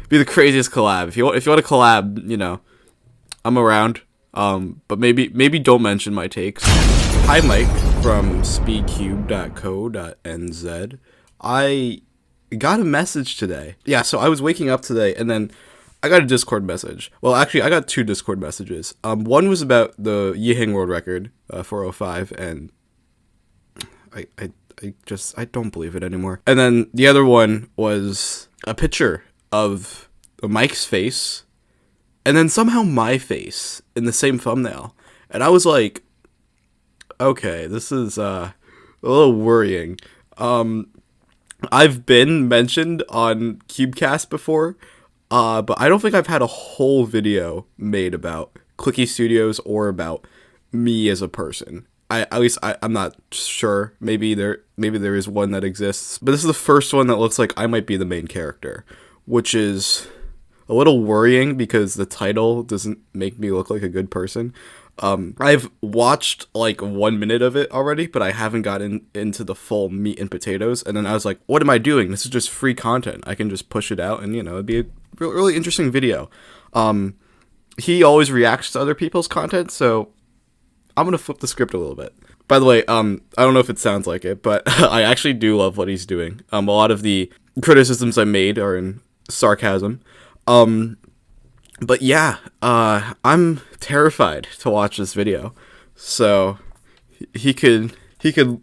be the craziest collab. If you want to collab, you know, I'm around. But maybe don't mention my takes. Hi, Mike from speedcube.co.nz. I got a message today. Yeah, so I was waking up today, and then I got a Discord message. Well, actually, I got two Discord messages. One was about the Yihing world record, 405, and I don't believe it anymore. And then the other one was a picture of Mike's face, and then somehow my face in the same thumbnail. And I was like, okay, this is a little worrying. I've been mentioned on Cubecast before, but I don't think I've had a whole video made about Clicky Studios or about me as a person. I'm not sure. Maybe there is one that exists, but this is the first one that looks like I might be the main character, which is a little worrying because the title doesn't make me look like a good person. I've watched like 1 minute of it already, but I haven't gotten into the full meat and potatoes. And then I was like, what am I doing? This is just free content. I can just push it out and, you know, it'd be a really interesting video. He always reacts to other people's content, so I'm going to flip the script a little bit. By the way, I don't know if it sounds like it, but I actually do love what he's doing. A lot of the criticisms I made are in sarcasm. But yeah, I'm terrified to watch this video. So he could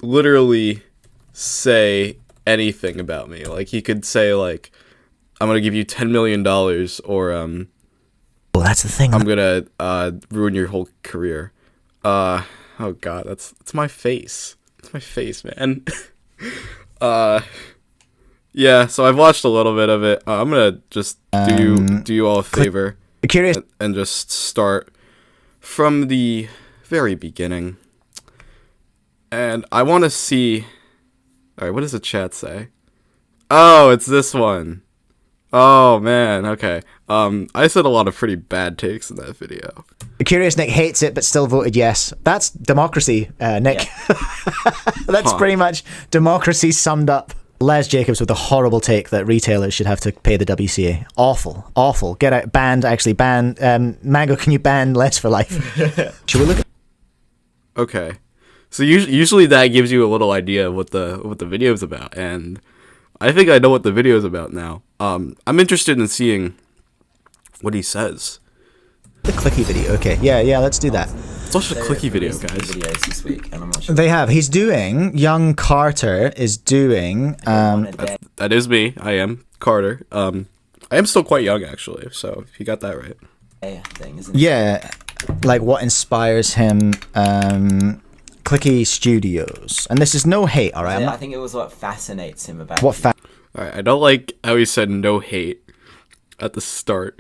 literally say anything about me. Like he could say like, I'm gonna give you $10 million, or well, that's the thing. I'm gonna ruin your whole career. Oh god, that's my face. It's my face, man. Yeah, so I've watched a little bit of it. I'm gonna just do you all a favor. Curious. And just start from the very beginning. And I want to see... Alright, what does the chat say? Oh, it's this one. Oh, man, okay. I said a lot of pretty bad takes in that video. Curious Nick hates it, but still voted yes. That's democracy, Nick. Yeah. That's pretty much democracy summed up. Les Jacobs with a horrible take that retailers should have to pay the WCA. Awful. Get out, banned, actually, ban. Mango, can you ban Les for life? Should we look at... Okay. So usually that gives you a little idea of what the video is about, and I think I know what the video is about now. I'm interested in seeing what he says. The Clicky video, okay. Yeah, let's do that. Let's watch the Clicky video, guys. Videos this week, and I'm not sure. They have. He's doing, young Carter is doing... That is me. I am Carter. I am still quite young, actually, so you got that right. Thing, isn't it? Yeah, like what inspires him... Clicky Studios. And this is no hate, alright? I think it was what fascinates him about Alright, I don't like how he said no hate at the start.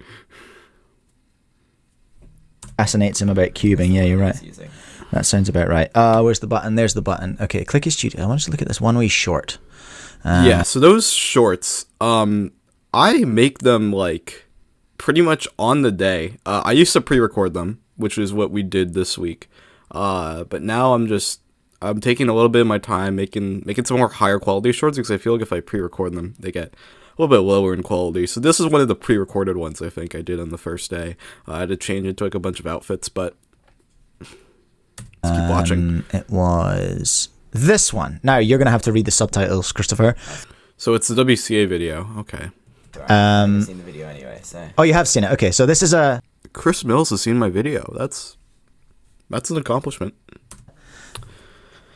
Fascinates him about cubing. Yeah, you're right. That sounds about right. Where's the button? There's the button. Okay, Clicky Studio. I want you to look at this one wee short. Yeah, so those shorts, I make them like pretty much on the day. I used to pre-record them, which is what we did this week. But now I'm taking a little bit of my time making some more higher quality shorts, because I feel like if I pre-record them, they get a little bit lower in quality. So this is one of the pre-recorded ones I think I did on the first day. I had to change it to like a bunch of outfits, but let's keep watching. It was this one. Now you're gonna have to read the subtitles, Christopher. So it's the WCA video. Okay. I've seen the video anyway. So. Oh, you have seen it. Okay, so this is a... Chris Mills has seen my video. That's an accomplishment.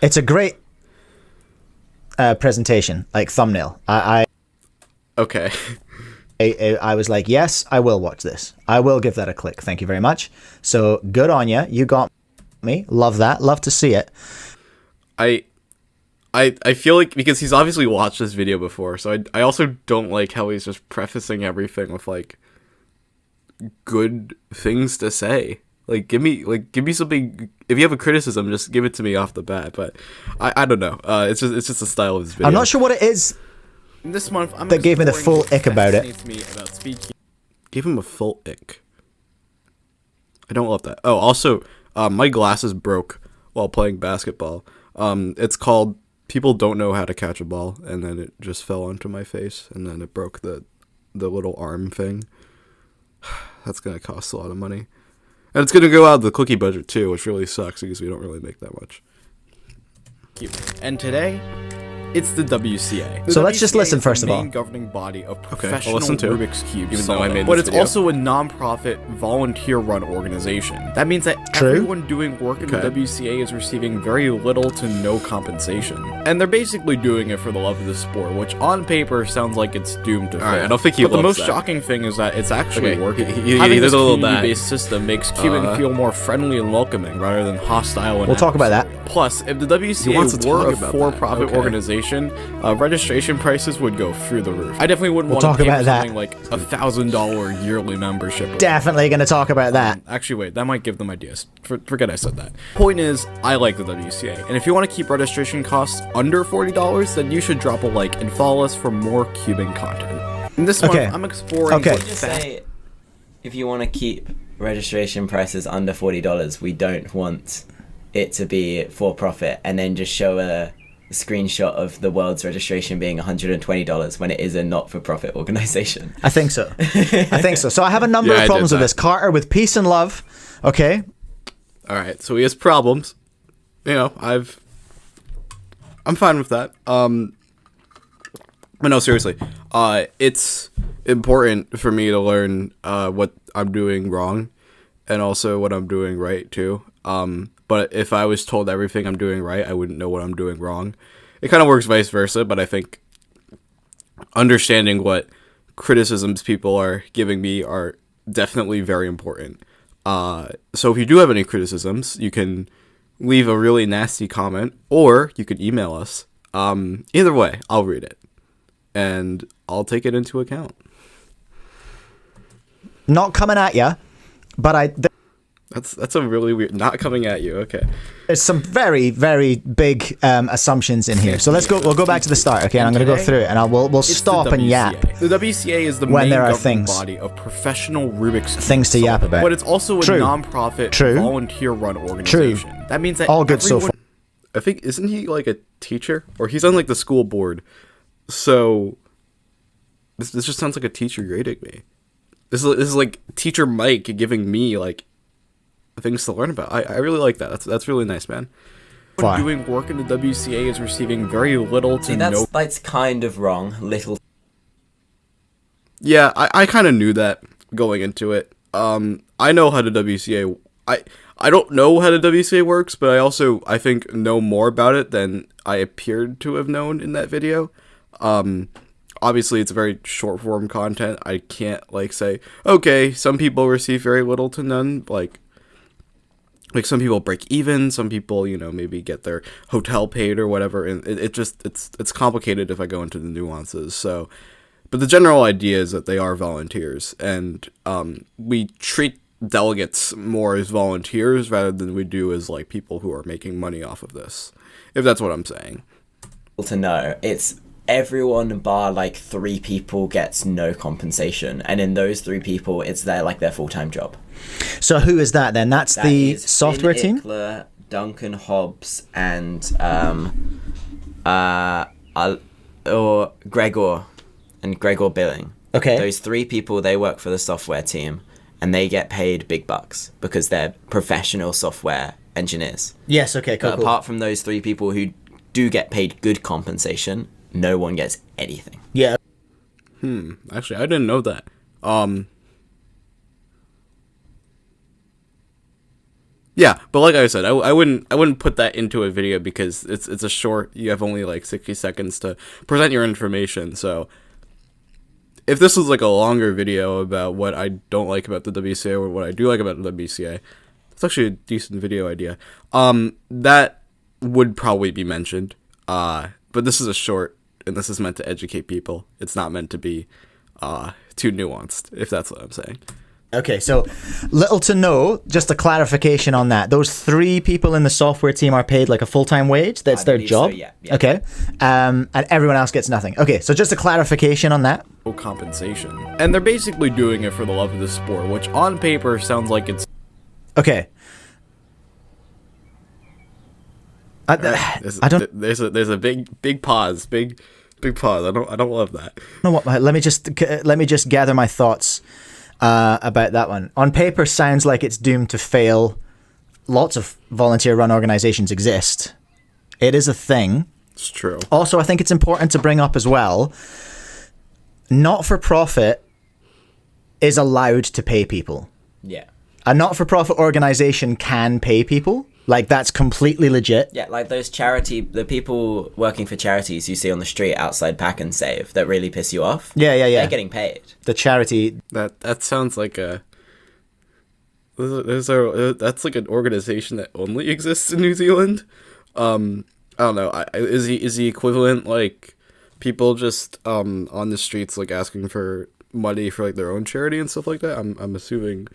It's a great presentation, like thumbnail. Okay. I was like, yes, I will watch this. I will give that a click. Thank you very much. So good on you. You got me. Love that. Love to see it. I feel like, because he's obviously watched this video before, so I also don't like how he's just prefacing everything with like good things to say. Like give me something. If you have a criticism, just give it to me off the bat. But I don't know. It's just the style of this video. I'm not sure what it is. This month, that gave me the full ick about it. Gave him a full ick. I don't love that. Oh, also, my glasses broke while playing basketball. It's called "People Don't Know How to Catch a Ball," and then it just fell onto my face, and then it broke the the little arm thing. That's gonna cost a lot of money, and it's gonna go out of the Clicky budget too, which really sucks because we don't really make that much. And today, it's the WCA. So let's just listen first of all. The main governing body of professional listen to it. Rubik's Cube, even though I made this but it's video. Also a non-profit, volunteer-run organization. That means that everyone doing work in the WCA is receiving very little to no compensation, and they're basically doing it for the love of the sport, which on paper sounds like it's doomed to fail. I don't think he But the loves most that. shocking thing is that it's actually working. Having this does a little community-based system makes cubing feel more friendly and welcoming rather than hostile. And We'll talk about that. Plus, if the WCA wants to were talk a about for-profit that. Okay. organization, registration prices would go through the roof. I definitely wouldn't want to talk pay about for that. something like $1,000 yearly membership. Definitely going to talk about that. Actually, wait, that might give them ideas. Forget I said that. Point is, I like the WCA, and if you want to keep registration costs under $40, then you should drop a like and follow us for more cubing content. And this month, I'm exploring. Okay. Just say, if you want to keep registration prices under $40, we don't want it to be for profit, and then just show a screenshot of the world's registration being $120 when it is a not-for-profit organization. I think so. I think so. So I have a number of problems with this. Carter, with peace and love. Okay. All right, so he has problems. You know, I'm fine with that. But no, seriously, it's important for me to learn what I'm doing wrong, and also what I'm doing right too. But if I was told everything I'm doing right, I wouldn't know what I'm doing wrong. It kind of works vice versa, but I think understanding what criticisms people are giving me are definitely very important. So if you do have any criticisms, you can leave a really nasty comment, or you could email us. Either way, I'll read it, and I'll take it into account. Not coming at you, but That's a really weird. Not coming at you. Okay. there's some very, very big assumptions in here. So let's go. We'll go back to the start. Okay, and I'm going to go through it, and we'll stop and yap. The WCA is the when main there are governing things, body of professional Rubik's Cube things to yap about. But it's also a True. non-profit, True. volunteer-run organization. True. That means that all good so everyone- far. I think, isn't he like a teacher, or he's on like the school board? So this just sounds like a teacher grading me. This is like teacher Mike giving me like things to learn about. I really like that. That's really nice, man. Fine. Doing work in the WCA is receiving very little to no. That's kind of wrong. Little. Yeah, I kind of knew that going into it. I know how the WCA. I don't know how the WCA works, but I think know more about it than I appeared to have known in that video. Obviously, it's very short form content. I can't like say, okay, some people receive very little to none. Like some people break even. Some people, maybe get their hotel paid or whatever. And it's complicated if I go into the nuances. So, but the general idea is that they are volunteers, and we treat delegates more as volunteers rather than we do as like people who are making money off of this, if that's what I'm saying. To know, it's everyone bar like 3 people gets no compensation, and in those 3 people it's their full-time job. So who is that then? That's That the is software Finn team? Ickler, Duncan Hobbs, and or Gregor Billing. Okay. Those 3 people, they work for the software team, and they get paid big bucks because they're professional software engineers. Yes, okay, cool. But apart from those 3 people who do get paid good compensation, no one gets anything. Yeah. Actually, I didn't know that. Yeah, but like I said, I wouldn't put that into a video because it's a short. You have only like 60 seconds to present your information. So if this was like a longer video about what I don't like about the WCA or what I do like about the WCA, it's actually a decent video idea. That would probably be mentioned. But this is a short, and this is meant to educate people. It's not meant to be too nuanced, if that's what I'm saying. Okay, so little to no, just a clarification on that. Those 3 people in the software team are paid like a full-time wage. That's their job. So, yeah. Okay. And everyone else gets nothing. Okay, so just a clarification on that. No compensation. And they're basically doing it for the love of the sport, which on paper sounds like it's... Okay. I don't... There's a big pause, big Big pause. I don't love that. No, what? Let me just gather my thoughts about that one. On paper, sounds like it's doomed to fail. Lots of volunteer-run organizations exist. It is a thing. It's true. Also, I think it's important to bring up as well, not-for-profit is allowed to pay people. Yeah. A not-for-profit organization can pay people. Like, that's completely legit. Yeah, like the people working for charities you see on the street outside Pack and Save that really piss you off. Yeah. They're getting paid. The charity. That sounds like that's like an organization that only exists in New Zealand. I don't know. Is the equivalent like people just on the streets like asking for money for like their own charity and stuff like that? I'm assuming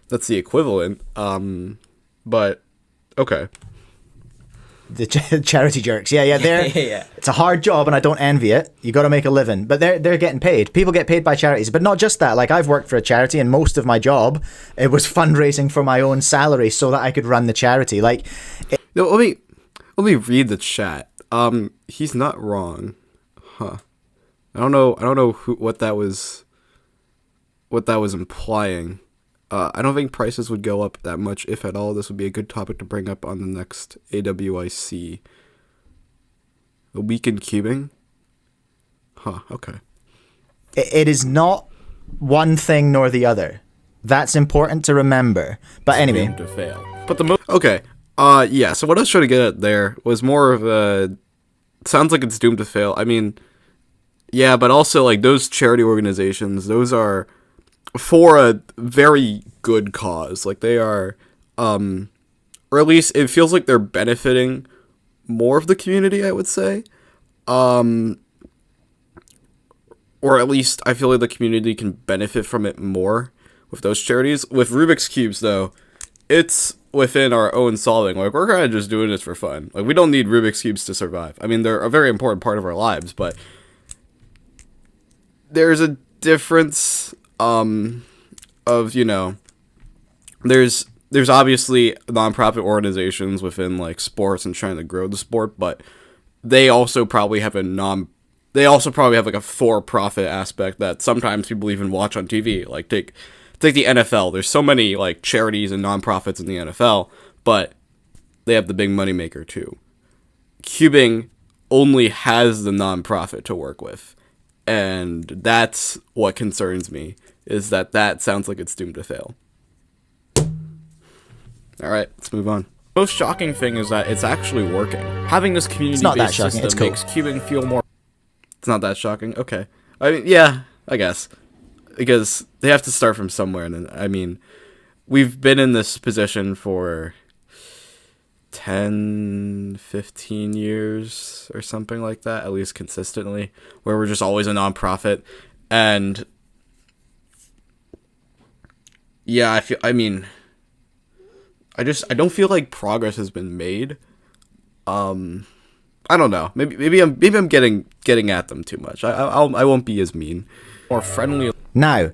that's the equivalent. But okay. The charity jerks. Yeah. Yeah. It's a hard job and I don't envy it. You got to make a living. But they're getting paid. People get paid by charities. But not just that. Like, I've worked for a charity and most of my job, it was fundraising for my own salary so that I could run the charity. Like, No, let me read the chat. He's not wrong. Huh. I don't know what that was implying. I don't think prices would go up that much, if at all. This would be a good topic to bring up on the next AWIC. A week in cubing? Huh, okay. it is not one thing nor the other. That's important to remember. But anyway. To fail. But okay. Yeah, so what I was trying to get at there was more of a... Sounds like it's doomed to fail. I mean, yeah, but also, like, those charity organizations, those are for a very good cause. Like, they are, or at least it feels like they're benefiting more of the community, I would say. Or at least I feel like the community can benefit from it more with those charities. With Rubik's Cubes, though, it's within our own solving. Like, we're kind of just doing this for fun. Like, we don't need Rubik's Cubes to survive. I mean, they're a very important part of our lives, but there's a difference of, you know, there's obviously nonprofit organizations within, like, sports and trying to grow the sport, but they also probably have like a for-profit aspect that sometimes people even watch on TV. Like, take the NFL. There's so many, like, charities and nonprofits in the NFL, but they have the big moneymaker too. Cubing only has the nonprofit to work with, and that's what concerns me, is that sounds like it's doomed to fail. Alright, let's move on. The most shocking thing is that it's actually working. Having this community-based system cool. makes cubing feel more... It's not that shocking? Okay. I mean, yeah, I guess. Because they have to start from somewhere, and then, I mean, we've been in this position for 10, 15 years or something like that, at least consistently, where we're just always a nonprofit. And yeah, I don't feel like progress has been made. I don't know. Maybe I'm getting at them too much. I won't be as mean. More friendly. Now,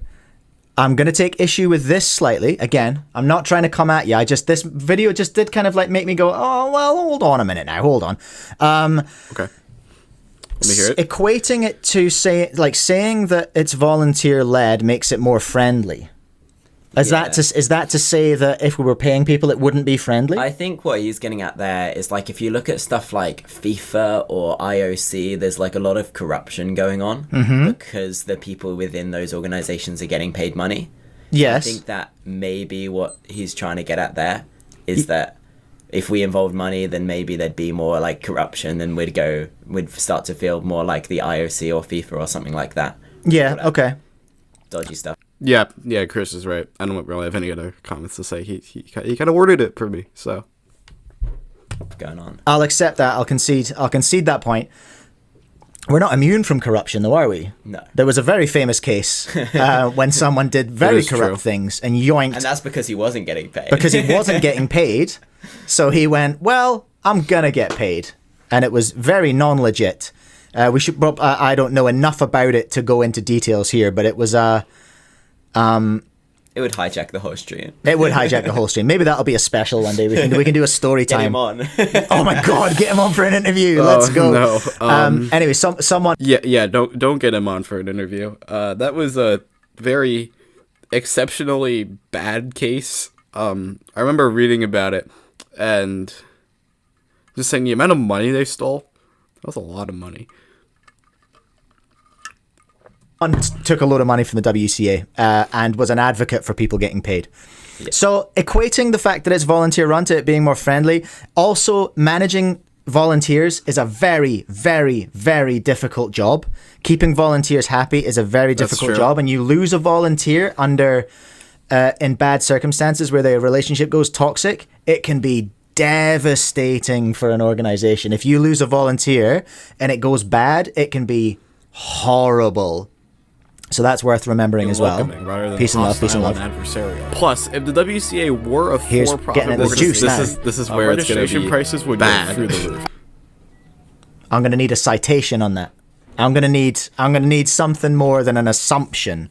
I'm going to take issue with this slightly. Again, I'm not trying to come at you. This video just did kind of like make me go, oh, well, hold on a minute now. Hold on. Okay. Let me hear it. Equating it to saying that it's volunteer led makes it more friendly. Is that to say that if we were paying people, it wouldn't be friendly? I think what he's getting at there is, like, if you look at stuff like FIFA or IOC, there's like a lot of corruption going on because the people within those organizations are getting paid money. Yes. I think that maybe what he's trying to get at there is that if we involved money, then maybe there'd be more like corruption, and we'd start to feel more like the IOC or FIFA or something like that. Yeah. Okay. Dodgy stuff. Yeah, Chris is right. I don't really have any other comments to say. He kind of worded it for me, so. Going on. I'll accept that. I'll concede that point. We're not immune from corruption, though, are we? No. There was a very famous case when someone did very corrupt things and yoinked. And that's because he wasn't getting paid. Because he wasn't getting paid. So he went, well, I'm going to get paid. And it was very non-legit. We should. I don't know enough about it to go into details here, but it was It would hijack the whole stream. It would hijack the whole stream. Maybe that'll be a special one day. We can do a story Get time. him on. Oh my god, get him on for an interview. Let's go. No. Anyway, someone. Yeah. Don't get him on for an interview. That was a very exceptionally bad case. I remember reading about it and just saying the amount of money they stole. That was a lot of money. Took a load of money from the WCA and was an advocate for people getting paid. Yeah. So equating the fact that it's volunteer run to it being more friendly, also managing volunteers is a very, very, very difficult job. Keeping volunteers happy is a very difficult job, and you lose a volunteer under in bad circumstances where the relationship goes toxic, it can be devastating for an organization. If you lose a volunteer and it goes bad, it can be horrible. So that's worth remembering as well. Peace and love, peace and love. Adversarial. Plus, if the WCA were a for-profit organization, this is where it's going to be prices would go through the roof. I'm going to need a citation on that. I'm going to need something more than an assumption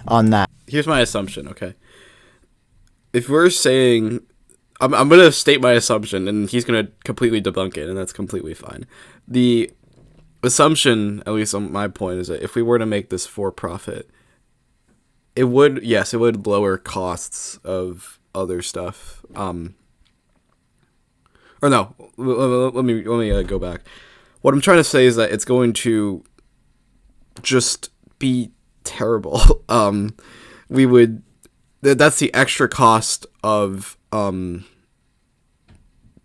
on that. Here's my assumption, okay? If we're saying, I'm going to state my assumption, and he's going to completely debunk it, and that's completely fine. The assumption, at least on my point, is that if we were to make this for profit, it would lower costs of other stuff. Or no, let me go back. What I'm trying to say is that it's going to just be terrible. That's the extra cost of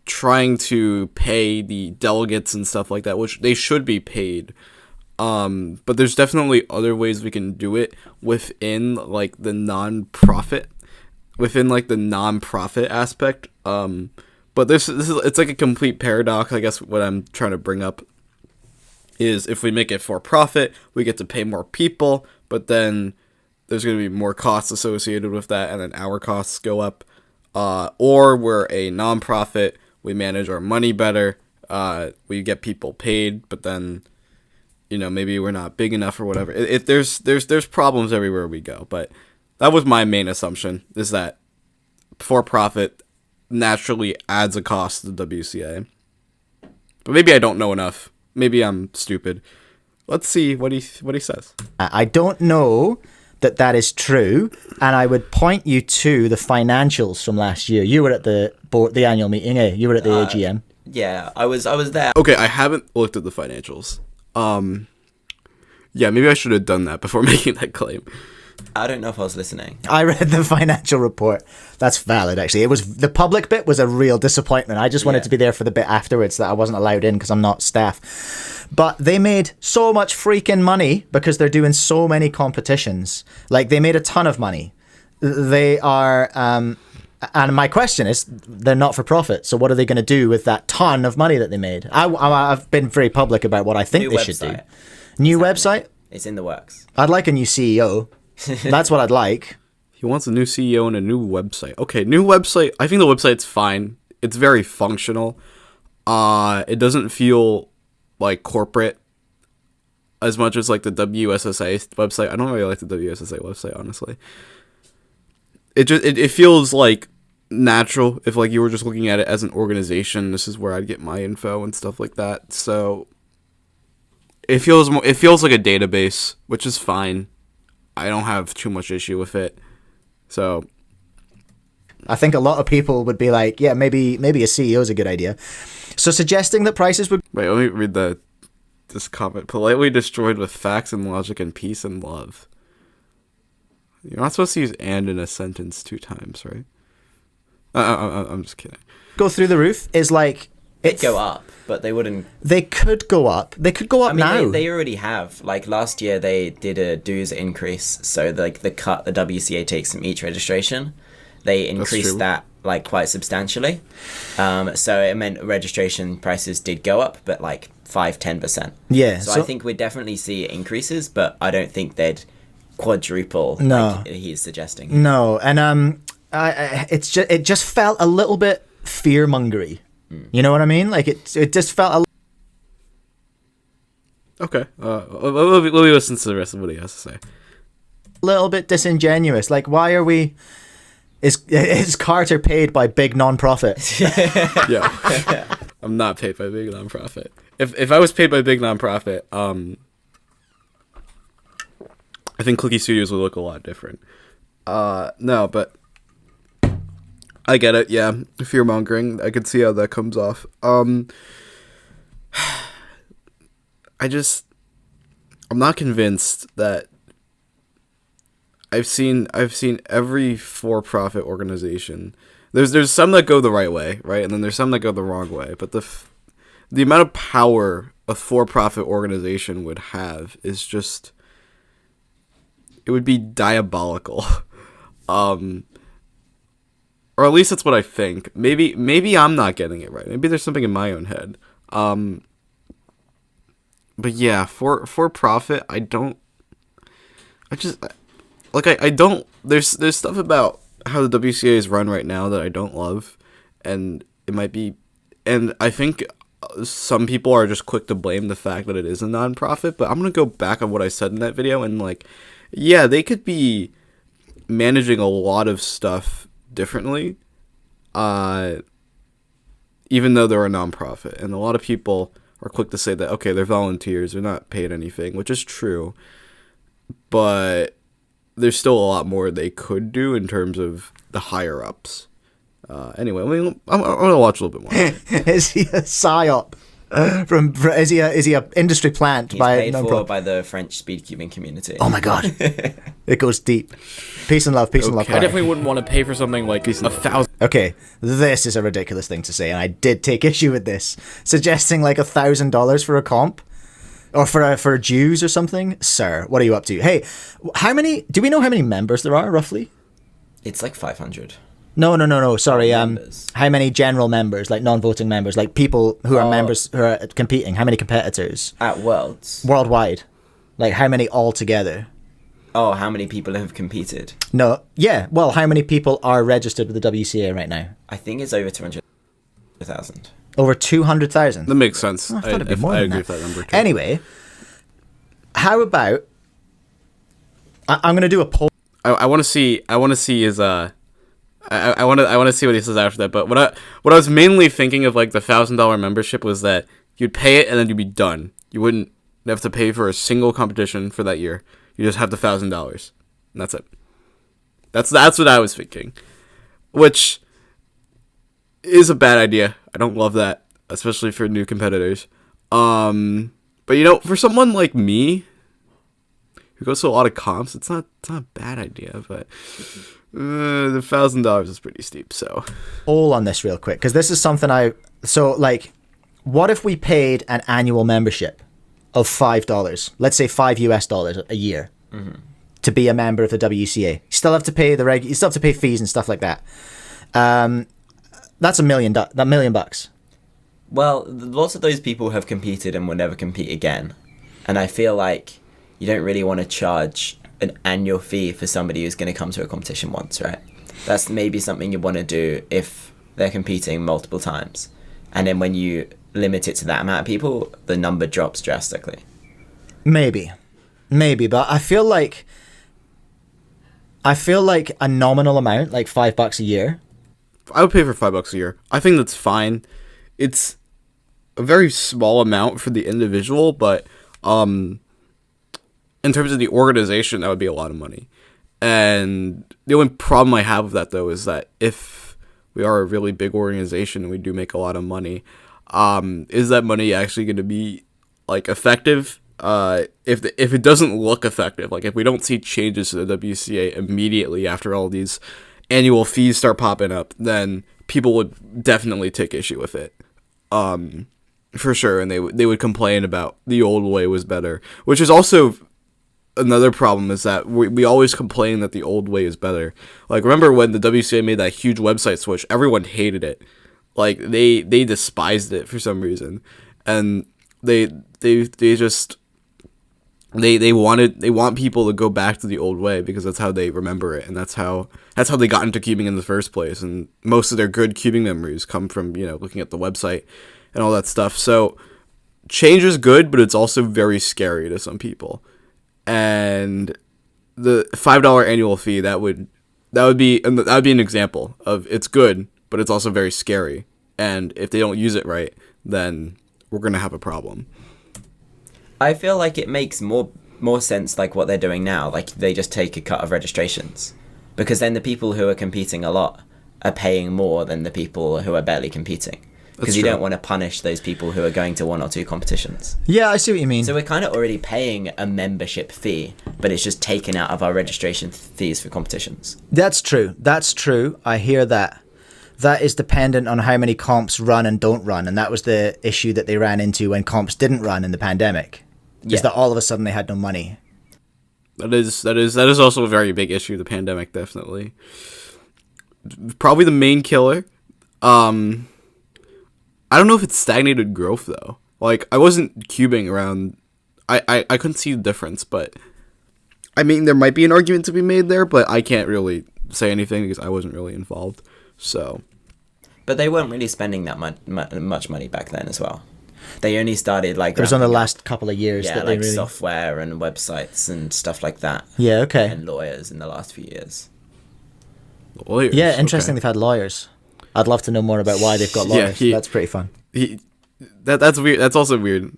trying to pay the delegates and stuff like that, which they should be paid. But there's definitely other ways we can do it within like the non-profit aspect. But it's like a complete paradox. I guess what I'm trying to bring up is if we make it for profit, we get to pay more people, but then there's going to be more costs associated with that, and then our costs go up. Or we're a non-profit, we manage our money better, we get people paid, but then, maybe we're not big enough or whatever. There's problems everywhere we go, but that was my main assumption, is that for-profit naturally adds a cost to the WCA. But maybe I don't know enough. Maybe I'm stupid. Let's see what he says. I don't know that is true, and I would point you to the financials from last year. You were at the annual meeting, eh? You were at the AGM. Yeah, I was there. Okay, I haven't looked at the financials. Yeah, maybe I should have done that before making that claim. I don't know if I was listening. I read the financial report. That's valid, actually. It was the public bit was a real disappointment. I just wanted to be there for the bit afterwards that I wasn't allowed in because I'm not staff. But they made so much freaking money because they're doing so many competitions. Like, they made a ton of money. They are, and my question is, they're not for profit. So what are they going to do with that ton of money that they made? I've been very public about what I think they should do. New website? It's in the works. I'd like a new CEO. That's what I'd like. He wants a new CEO and a new website. Okay, new website. I think the website's fine. It's very functional. It doesn't feel like corporate as much as like the WSSA website. I don't really like the WSSA website, honestly. It feels like natural. If like you were just looking at it as an organization, this is where I'd get my info and stuff like that. So it feels like a database, which is fine. I don't have too much issue with it. So I think a lot of people would be like, yeah, maybe a CEO is a good idea. So suggesting that prices would... Wait, let me read this comment. Politely destroyed with facts and logic and peace and love. You're not supposed to use "and" in a sentence 2 times, right? I'm just kidding. Go through the roof is like... It'd go up, but they wouldn't... They could go up. They could go up now. They already have. Like, last year, they did a dues increase. So, like, the cut the WCA takes from each registration, they increased that, like, quite substantially. So, it meant registration prices did go up, but, like, 5-10%. Yeah. So, I think we'd definitely see increases, but I don't think they'd quadruple like he's suggesting. No. And it just felt a little bit fear-mongery. You know what I mean? Like, it just felt Okay. Let me listen to the rest of what he has to say. little bit disingenuous. Like, why are we? Is Carter paid by big non-profit? Yeah. I'm not paid by big non-profit. If I was paid by big non-profit, I think Clicky Studios would look a lot different. No, but I get it. Yeah, fear-mongering. I can see how that comes off. I'm not convinced that I've seen every for-profit organization. There's some that go the right way, right? And then there's some that go the wrong way. But the amount of power a for-profit organization would have is just, it would be diabolical. Or at least that's what I think. Maybe I'm not getting it right. Maybe there's something in my own head. But yeah, for profit, I don't. There's stuff about how the WCA is run right now that I don't love, and it might be, and I think some people are just quick to blame the fact that it is a non-profit. But I'm gonna go back on what I said in that video, and like, yeah, they could be managing a lot of stuff differently, even though they're a non-profit, and a lot of people are quick to say that, okay, they're volunteers, they're not paid anything, which is true, but there's still a lot more they could do in terms of the higher ups. Anyway, I'm gonna watch a little bit more. Is he a psyop? Is he a industry plant? He's by paid for by the French speedcubing community. Oh my god, it goes deep. Peace and love. Peace and love. I definitely wouldn't want to pay for something like 1,000. Okay, this is a ridiculous thing to say, and I did take issue with this. Suggesting like $1,000 for a comp, or for dues or something, sir. What are you up to? Hey, do we know how many members there are roughly? It's like 500. No. Sorry. Members. How many general members, like non-voting members, like people who are members who are competing? How many competitors At Worlds? worldwide? Like how many altogether? Oh, how many people have competed? No. Yeah. Well, how many people are registered with the WCA right now? I think it's over 200,000. Over 200,000. That makes sense. I thought it'd be more I than agree that. with that number too. Anyway, how about I'm going to do a poll. I want to see his I want to see what he says after that. But what I was mainly thinking of, like, the $1,000 membership was that you'd pay it and then you'd be done. You wouldn't have to pay for a single competition for that year. You just have the $1,000, and that's it. That's what I was thinking, which is a bad idea. I don't love that, especially for new competitors. But for someone like me, who goes to a lot of comps, it's not a bad idea. But the $1,000 is pretty steep. So Poll on this real quick, because this is something what if we paid an annual membership of $5? Let's say $5 a year to be a member of the WCA. You still have to pay you still have to pay fees and stuff like that. That's $1 million. Well, lots of those people have competed and will never compete again. And I feel like you don't really want to charge an annual fee for somebody who's going to come to a competition once, right? That's maybe something you want to do if they're competing multiple times. And then when you limit it to that amount of people, the number drops drastically. Maybe, but I feel like a nominal amount, like $5 a year. I would pay for $5 a year. I think that's fine. It's a very small amount for the individual, but in terms of the organization, that would be a lot of money. And the only problem I have with that, though, is that if we are a really big organization and we do make a lot of money, is that money actually going to be, like, effective? If it doesn't look effective, like if we don't see changes to the WCA immediately after all these annual fees start popping up, then people would definitely take issue with it, for sure, and they would complain about the old way was better, which is also another problem, is that we always complain that the old way is better. Like, remember when the WCA made that huge website switch? Everyone hated it. Like, they despised it for some reason, and they want people to go back to the old way because that's how they remember it, and that's how they got into cubing in the first place. And most of their good cubing memories come from looking at the website and all that stuff. So change is good, but it's also very scary to some people. And the $5 annual fee, that would be an example of it's good, but it's also very scary. And if they don't use it right, then we're gonna have a problem. I feel like it makes more sense like what they're doing now. Like they just take a cut of registrations, because then the people who are competing a lot are paying more than the people who are barely competing. Because you don't want to punish those people who are going to 1 or 2 competitions. Yeah, I see what you mean. So we're kind of already paying a membership fee, but it's just taken out of our registration fees for competitions. That's true. I hear that. That is dependent on how many comps run and don't run, and that was the issue that they ran into when comps didn't run in the pandemic. Is that all of a sudden they had no money. That is also a very big issue. The pandemic, definitely. Probably the main killer. I don't know if it's stagnated growth though. Like I wasn't cubing around. I couldn't see the difference, but I mean there might be an argument to be made there, but I can't really say anything because I wasn't really involved. So. But they weren't really spending that much money back then as well. They only started like. It was on the last couple of years that they really software and websites and stuff like that. Yeah. Okay. And lawyers in the last few years. Lawyers. Yeah, interesting. Okay. They've had lawyers. I'd love to know more about why they've got lawyers. Yeah, that's pretty fun. That's weird. That's also weird.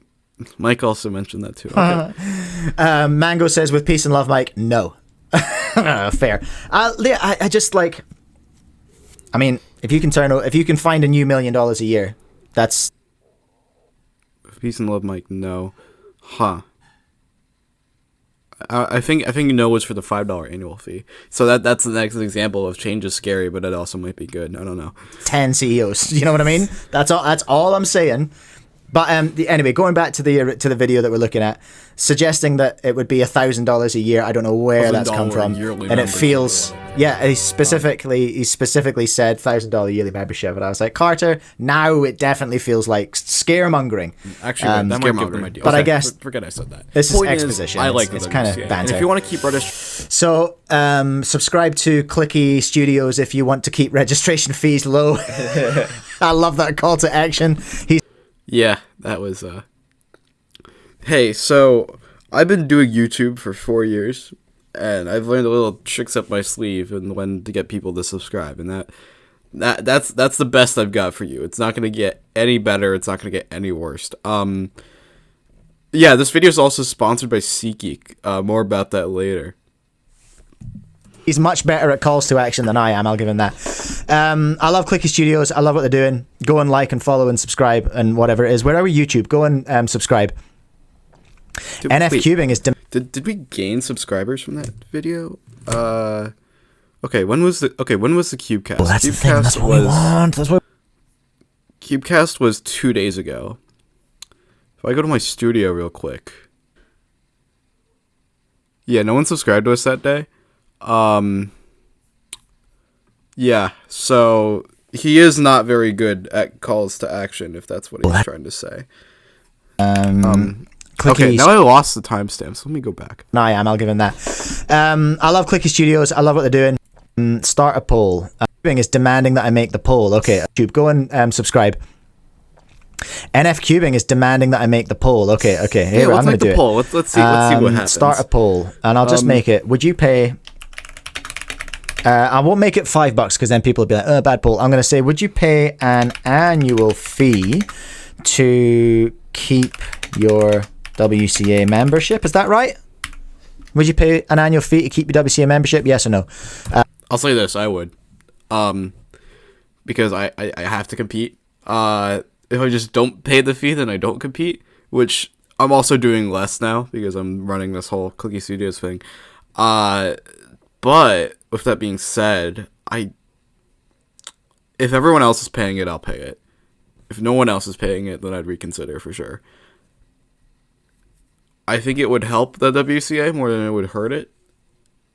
Mike also mentioned that too. Okay. Mango says, with peace and love, Mike, no. Fair. I just like, I mean, if you can find a new $1 million a year, that's. Peace and love, Mike, no. Huh. I think no was for the $5 annual fee. So that's the next example of change is scary, but it also might be good. I don't know. 10 CEOs. You know what I mean? That's all I'm saying. But anyway, going back to the video that we're looking at, suggesting that it would be $1,000 a year. I don't know where that's come from, and it feels he specifically said $1,000 yearly membership, and I was like, Carter, now it definitely feels like scaremongering. Actually, that might give them idea. But okay, I guess forget I said that. This is exposition. I like it's kind of banter. And if you want to keep so subscribe to Clicky Studios if you want to keep registration fees low. I love that call to action. Yeah, that was, Hey, so, I've been doing YouTube for 4 years, and I've learned a little tricks up my sleeve and when to get people to subscribe, and that's the best I've got for you. It's not gonna get any better, it's not gonna get any worse. Yeah, this video is also sponsored by SeatGeek. More about that later. He's much better at calls to action than I am, I'll give him that. I love Clicky Studios. I love what they're doing. Go and like and follow and subscribe and whatever it is. Where are we? YouTube. Go and subscribe. Cubing is... Did we gain subscribers from that video? Okay, when was the CubeCast? Well, that's CubeCast the thing. That's what we want. CubeCast was 2 days ago. If I go to my studio real quick. Yeah, no one subscribed to us that day. Yeah, so he is not very good at calls to action, if that's what he's trying to say. Okay, now I lost the timestamps. Let me go back. No, I am. I'll give him that. I love Clicky Studios. I love what they're doing. Start a poll. Cubing is demanding that I make the poll. Okay, YouTube, go and subscribe. NF Cubing is demanding that I make the poll. Okay. Here, I'm going to do poll. Let's see what happens. Start a poll, and I'll just make it. Would you pay... I won't make it $5 because then people will be like, oh, bad poll. I'm going to say, would you pay an annual fee to keep your WCA membership? Is that right? Would you pay an annual fee to keep your WCA membership? Yes or no? I'll say this, I would. Because I have to compete. If I just don't pay the fee, then I don't compete, which I'm also doing less now because I'm running this whole Clicky Studios thing. But with that being said, if everyone else is paying it, I'll pay it. If no one else is paying it, then I'd reconsider for sure. I think it would help the WCA more than it would hurt it,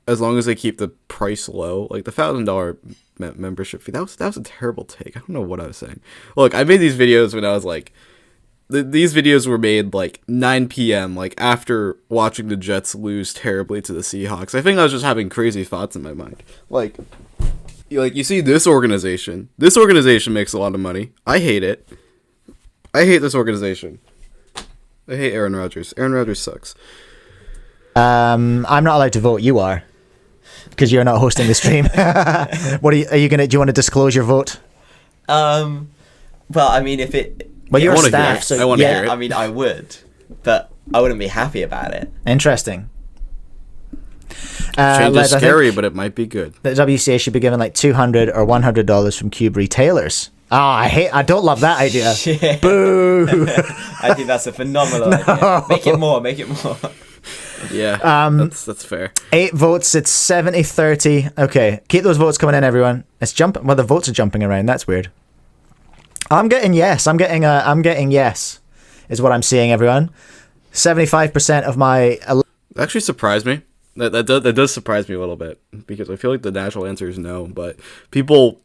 as long as they keep the price low. Like the $1,000 membership fee, that was a terrible take. I don't know what I was saying. Look, I made these videos when I was like, these videos were made like 9 p.m. like after watching the Jets lose terribly to the Seahawks. I think I was just having crazy thoughts in my mind. Like you see this organization. This organization makes a lot of money. I hate it. I hate this organization. I hate Aaron Rodgers. Aaron Rodgers sucks. I'm not allowed to vote. You are, because you're not hosting the stream. What are you gonna? Do you want to disclose your vote? Well, I mean, if it... Well, you're wanna staff, hear it. so I wanna hear it. I mean, I would, but I wouldn't be happy about it. Interesting. Change Les, is I think scary, but it might be good. the WCA should be given like $200 or $100 from Cube retailers. I don't love that idea. Yeah. Boo. I think that's a phenomenal idea. Make it more. Yeah, that's fair. 8 votes. It's 70-30. Okay, keep those votes coming in, everyone. It's jumping. Well, the votes are jumping around. That's weird. I'm getting yes. I'm getting yes. Is what I'm seeing, everyone. 75% of my. That actually surprised me. That does surprise me a little bit, because I feel like the natural answer is no, but people,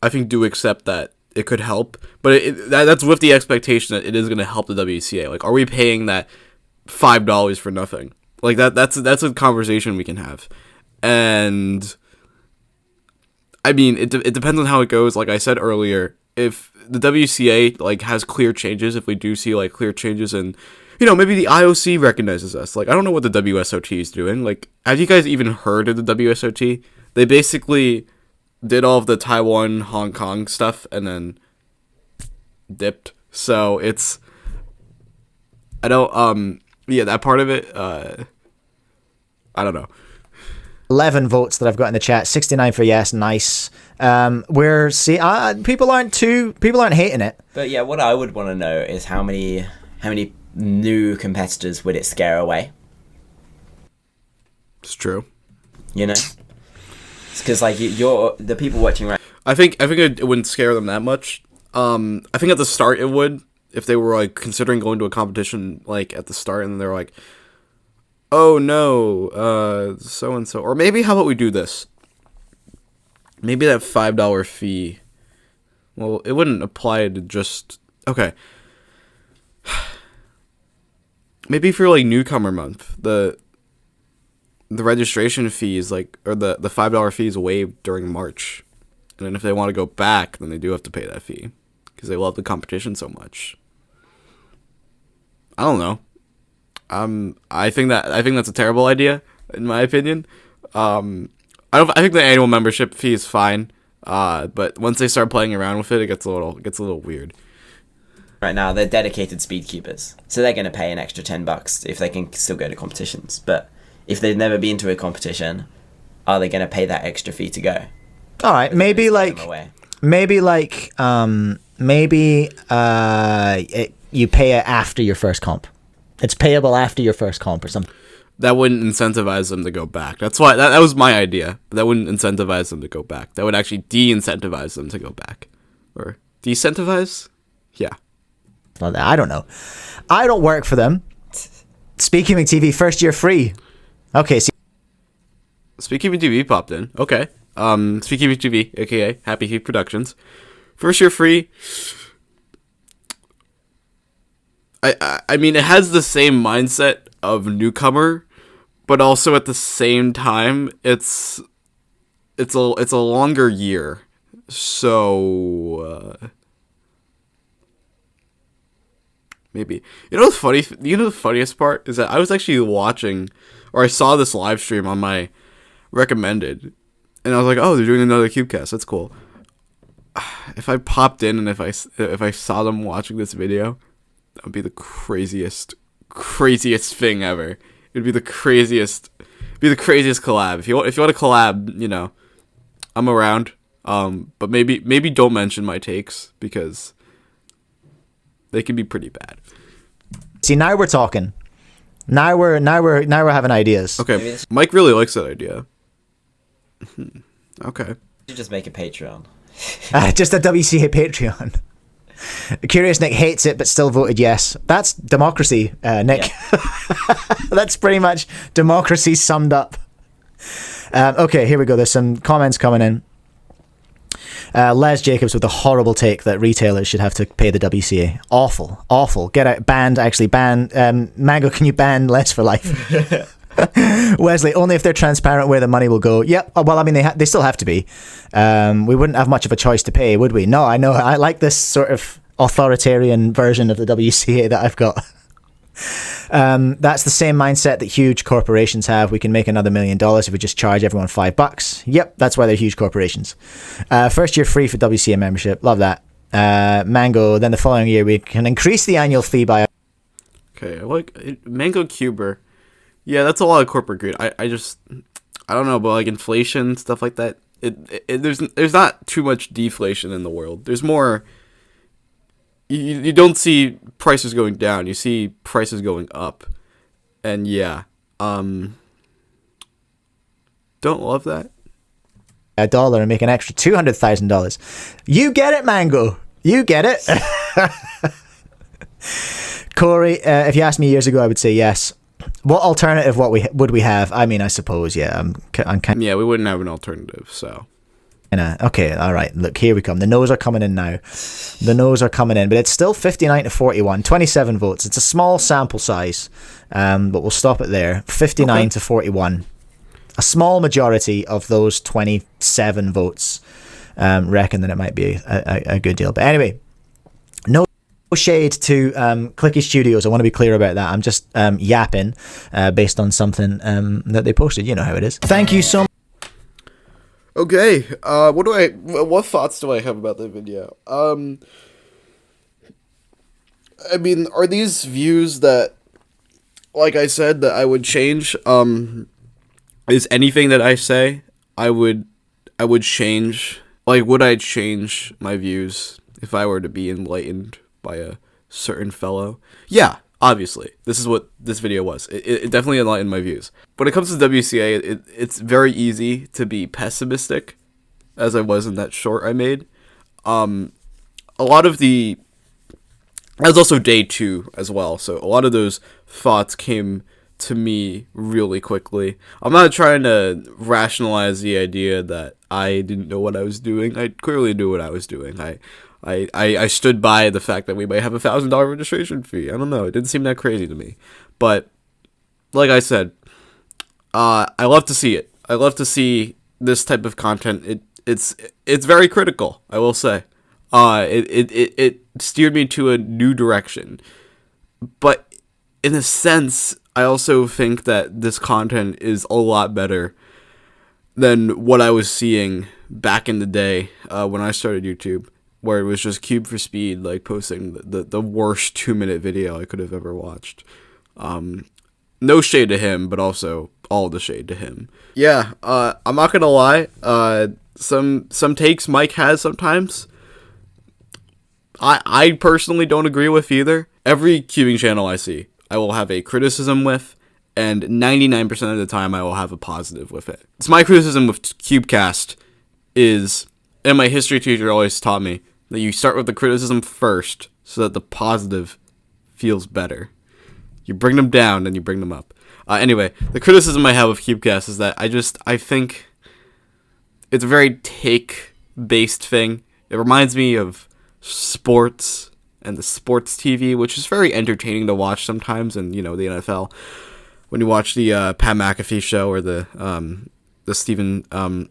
I think, do accept that it could help, but that's with the expectation that it is going to help the WCA. Like, are we paying that $5 for nothing? Like that's a conversation we can have, and I mean, it depends on how it goes. Like I said earlier, if the WCA like has clear changes, if we do see like clear changes in, you know, maybe the IOC recognizes us. Like, I don't know what the WSOT is doing. Like, have you guys even heard of the WSOT? They basically did all of the Taiwan, Hong Kong stuff and then dipped. So it's, I don't, yeah, that part of it, I don't know. 11 votes that I've got in the chat. 69 for yes. Nice. People aren't hating it. But yeah, what I would want to know is how many new competitors would it scare away? It's true. You know, because like you're the people watching right. I think it wouldn't scare them that much. I think at the start it would, if they were like considering going to a competition like at the start, and they're like, oh no, so and so, or maybe how about we do this? Maybe that $5 fee. Well, it wouldn't apply to just okay. Maybe for like newcomer month, the registration fee is like, or the $5 fee is waived during March, and then if they want to go back, then they do have to pay that fee because they love the competition so much. I don't know. I think that's a terrible idea in my opinion. I think the annual membership fee is fine, but once they start playing around with it, it gets a little weird. Right now, they're dedicated speed keepers, so they're going to pay an extra $10 if they can still go to competitions. But if they've never been to a competition, are they going to pay that extra fee to go? All right, maybe you pay it after your first comp. It's payable after your first comp or something. That wouldn't incentivize them to go back. That's why that was my idea. But that wouldn't incentivize them to go back. That would actually de-incentivize them to go back, or decentivize. Yeah. I don't know. I don't work for them. Speaking of TV, first year free. Okay. Speaking of TV popped in. Okay. Speaking of TV, aka Happy Heat Productions, first year free. I mean, it has the same mindset of newcomer, but also at the same time, it's a longer year, so maybe. You know what's funny? You know the funniest part is that I was actually watching, or I saw this live stream on my recommended, and I was like, oh, they're doing another CubeCast. That's cool. If I popped in and if I saw them watching this video, that would be the craziest thing ever. It'd be the craziest collab. If you want to collab, you know, I'm around. But maybe don't mention my takes because they can be pretty bad. See, now we're talking. Now we're having ideas. Okay, Mike really likes that idea. Okay. You just make a Patreon. Just a WCA Patreon. Curious Nick hates it, but still voted yes. That's democracy, Nick. Yeah. That's pretty much democracy summed up. Okay, here we go. There's some comments coming in. Les Jacobs with a horrible take that retailers should have to pay the WCA. Awful. Get out. Ban. Mango, can you ban Les for life? Wesley, only if they're transparent where the money will go. Yep. Well, I mean, they still have to be. We wouldn't have much of a choice to pay, would we? No, I know. I like this sort of authoritarian version of the WCA that I've got. That's the same mindset that huge corporations have. We can make another $1 million if we just charge everyone $5. Yep, that's why they're huge corporations. First year free for WCA membership. Love that. Mango. Then the following year we can increase the annual fee by. Okay, I like Mango Cuber. Yeah, that's a lot of corporate greed. I don't know, but like inflation, stuff like that. There's not too much deflation in the world. There's more. You don't see prices going down. You see prices going up, and yeah, don't love that. $1 and make an extra $200,000. You get it, Mango. You get it. Corey, if you asked me years ago, I would say yes. What alternative? Would we have? I mean, I suppose, yeah. I'm kind. Yeah, we wouldn't have an alternative. So. Okay, all right. Look, here we come. The no's are coming in now. The no's are coming in, but it's still 59 to 41, 27 votes. It's a small sample size, but we'll stop it there. 59 to 41. A small majority of those 27 votes reckon that it might be a good deal. But anyway, no shade to Clicky Studios. I want to be clear about that. I'm just yapping based on something that they posted. You know how it is. Thank you so much. Okay, what thoughts do I have about the video? I mean, are these views that, like I said, that I would change? Is anything that I say I would change? Like, would I change my views if I were to be enlightened by a certain fellow? Yeah, obviously. This is what this video was. It definitely enlightened my views. When it comes to WCA, it's very easy to be pessimistic, as I was in that short I made. A lot of the... That was also day 2 as well, so a lot of those thoughts came to me really quickly. I'm not trying to rationalize the idea that I didn't know what I was doing. I clearly knew what I was doing. I stood by the fact that we might have $1,000 registration fee. I don't know. It didn't seem that crazy to me. But, like I said, I love to see it. I love to see this type of content. It's very critical, I will say. It steered me to a new direction. But, in a sense, I also think that this content is a lot better than what I was seeing back in the day when I started YouTube, where it was just Cube for Speed, like posting the worst 2-minute video I could have ever watched. No shade to him, but also all the shade to him. Yeah, I'm not gonna lie. Some takes Mike has sometimes, I personally don't agree with either. Every cubing channel I see, I will have a criticism with, and 99% of the time I will have a positive with it. It's my criticism with CubeCast is, and my history teacher always taught me, that you start with the criticism first so that the positive feels better. You bring them down, then you bring them up. Anyway, the criticism I have of CubeCast is that I think it's a very take-based thing. It reminds me of sports and the sports TV, which is very entertaining to watch sometimes, and the NFL. When you watch the Pat McAfee show or the Stephen or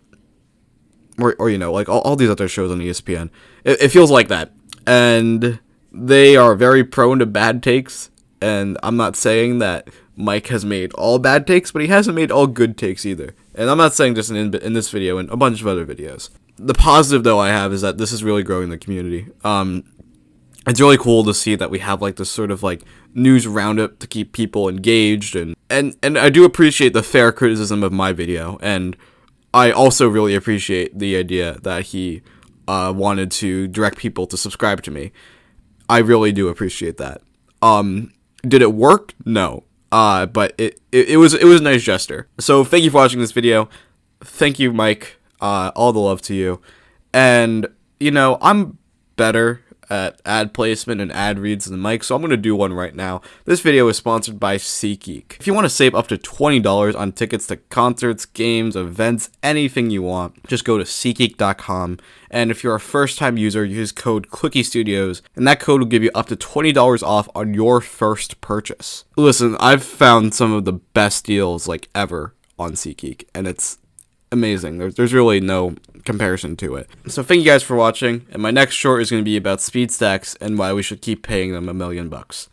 like all these other shows on ESPN, it feels like that, and they are very prone to bad takes. And I'm not saying that Mike has made all bad takes, but he hasn't made all good takes either. And I'm not saying just in this video and a bunch of other videos. The positive, though, I have is that this is really growing the community. It's really cool to see that we have like this sort of like news roundup to keep people engaged, and I do appreciate the fair criticism of my video, and I also really appreciate the idea that he wanted to direct people to subscribe to me. I really do appreciate that. Did it work? No. But it was a nice gesture. So thank you for watching this video. Thank you, Mike. All the love to you. And, I'm better at ad placement and ad reads than Mike, so I'm going to do one right now. This video is sponsored by SeatGeek. If you want to save up to $20 on tickets to concerts, games, events, anything you want, just go to SeatGeek.com. And if you're a first-time user, use code Clicky Studios, and that code will give you up to $20 off on your first purchase. Listen, I've found some of the best deals like ever on SeatGeek, and it's amazing. There's really no comparison to it. So thank you guys for watching, and my next short is going to be about speed stacks and why we should keep paying them $1 million.